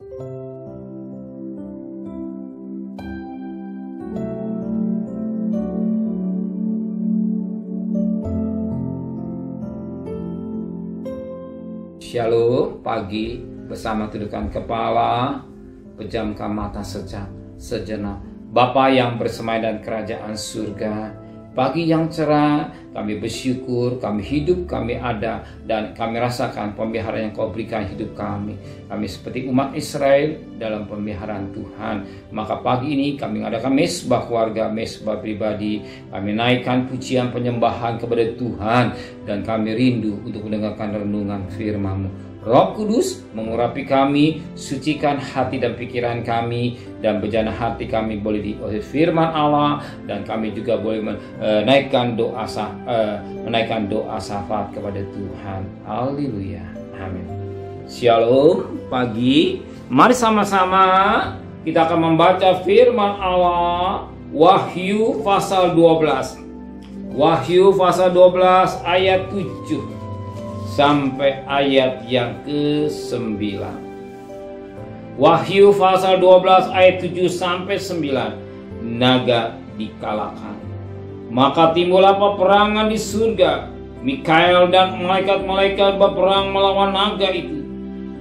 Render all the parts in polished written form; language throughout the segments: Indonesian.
Shalom, pagi bersama tundukkan kepala, pejamkan mata sejenak. Bapa yang bersemayam di kerajaan surga, pagi yang cerah, kami bersyukur, kami hidup, kami ada, dan kami rasakan pemeliharaan yang Kau berikan hidup kami. Kami seperti umat Israel dalam pemeliharaan Tuhan. Maka pagi ini kami mengadakan mesbah keluarga, mesbah pribadi. Kami naikkan pujian penyembahan kepada Tuhan, dan kami rindu untuk mendengarkan renungan firman-Mu. Roh Kudus mengurapi kami, sucikan hati dan pikiran kami, dan bejana hati kami boleh oleh firman Allah, dan kami juga boleh menaikkan doa syafaat kepada Tuhan. Haleluya. Amin. Shalom, pagi. Mari sama-sama kita akan membaca firman Allah, Wahyu pasal 12. Wahyu pasal 12 ayat 7 sampai ayat yang ke-9. Wahyu pasal 12 ayat 7 sampai 9. Naga dikalahkan. Maka timbullah peperangan di surga. Mikael dan malaikat-malaikat berperang melawan naga itu.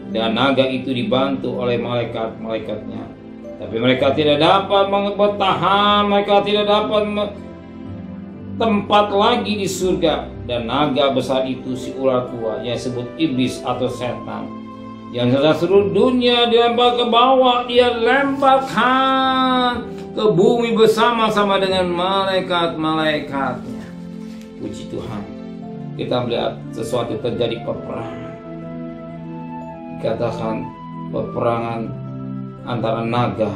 Dan naga itu dibantu oleh malaikat-malaikatnya. Tapi mereka tidak dapat bertahan. Mereka tidak dapat tempat lagi di surga. Dan naga besar itu si ular tua yang disebut iblis atau setan, yang sudah seluruh dunia dilempar ke bawah, dia lemparkan ke bumi bersama-sama dengan malaikat-malaikatnya. Puji Tuhan, kita melihat sesuatu terjadi peperangan. Dikatakan peperangan antara naga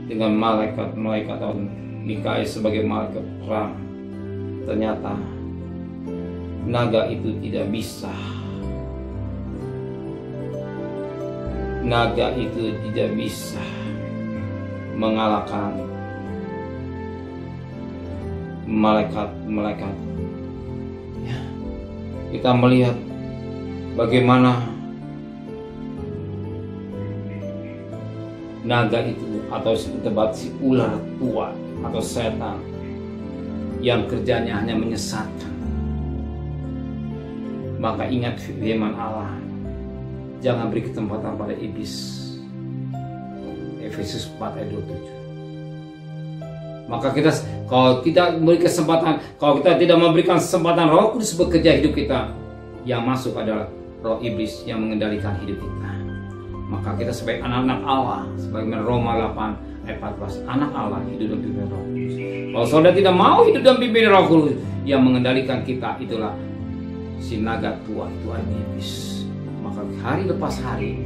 dengan malaikat-malaikat atau Mikael sebagai malaikat perang. Ternyata naga itu tidak bisa. Naga itu tidak bisa mengalahkan malaikat-malaikat. Ya. Kita melihat bagaimana naga itu atau si ular tua atau setan yang kerjanya hanya menyesatkan. Maka ingat firman Allah, jangan beri kesempatan pada iblis. Efesus 4 ayat 27. Maka kalau kita beri kesempatan, kalau kita tidak memberikan kesempatan Roh Kudus bekerja hidup kita, yang masuk adalah roh iblis yang mengendalikan hidup kita. Maka kita sebagai anak-anak Allah, sebagaimana Roma 8 ayat 14, anak Allah hidup dalam pimpinan Roh Kudus. Kalau saudara tidak mau hidup dalam pimpinan Roh Kudus, yang mengendalikan kita itulah si naga tua itu iblis. Maka hari lepas hari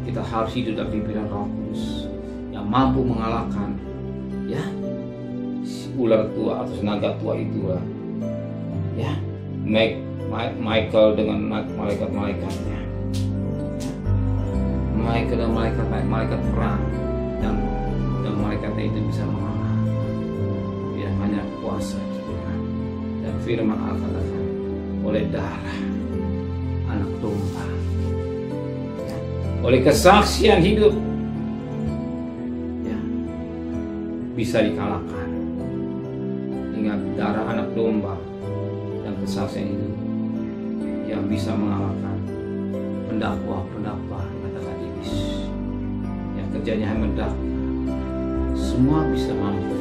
kita harus hidup dalam pimpinan Roh Kudus yang mampu mengalahkan ya si ular tua atau si naga tua itu ya Michael dengan malaikat-malaikatnya. Michael dan malaikat perang, dan malaikatnya itu bisa mengalah. Ya, hanya kuasa Tuhan. Dan firman Allah katakan, oleh darah anak domba, ya, oleh kesaksian hidup, ya, bisa dikalahkan. Ingat, darah anak domba dan kesaksian hidup yang bisa mengalahkan pendakwa katakan iblis yang kerjanya hanya mendakwa. Semua bisa mampu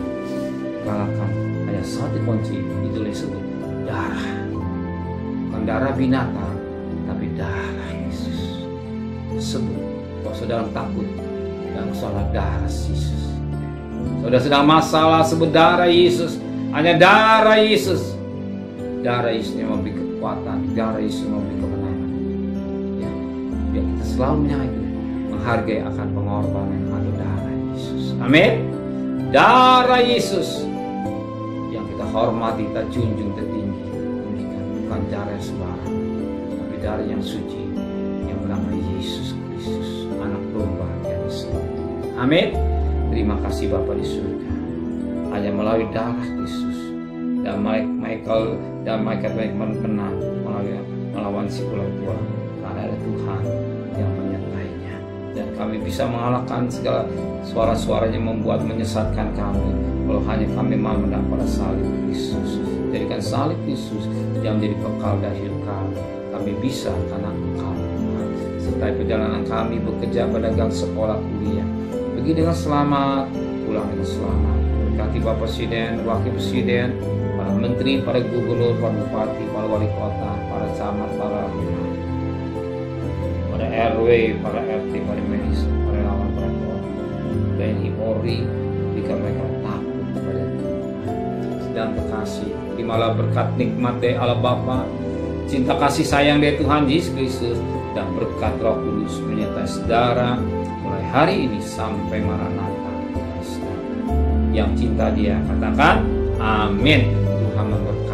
kalahkan. Hanya satu kunci, itu disebut darah. Bukan darah binatang, tapi darah Yesus. Sebut, kalau saudara takut, dan soal darah Yesus. Saudara sedang masalah, sebut darah Yesus. Hanya darah Yesus. Darah Yesus yang memberi kekuatan, darah Yesus yang memberi kemenangan. Ya, biar kita selalu menghargai akan pengorbanan atau darah Yesus. Amin. Darah Yesus yang kita hormati, kita junjung tertinggi. Bukan darah sembarang, tapi darah yang suci yang bernama Yesus Kristus, anak domba yang disembelih. Amin. Terima kasih Bapa di surga. Hanya melalui darah Kristus dan Michael dan malaikat menang melawan si ular tua, karena ada Tuhan yang menyertainya dan kami bisa mengalahkan segala suara-suara yang membuat menyesatkan kami. Kalau hanya kami mau menang pada salib Yesus, jadikan salib Yesus yang menjadi bekal dari hidup kami. Kami bisa karena Engkau. Sertai perjalanan kami bekerja, berdagang, sekolah, kuliah. Pergi dengan selamat, pulang dengan selamat. Berkati Bapak Presiden, Wakil Presiden, para menteri, para gubernur, para bupati, para wali kota, para camat, para RW, para RT, para medis, para relawan, para TNI, Polri, jika mereka takut kepada Tuhan dan berkasih. Terimalah berkat nikmat dari Allah Bapa, cinta kasih sayang dari Tuhan Yesus Kristus, dan berkat Roh Kudus menyertai saudara mulai hari ini sampai Maranatha. Yang cinta Dia katakan amin. Tuhan memberkati.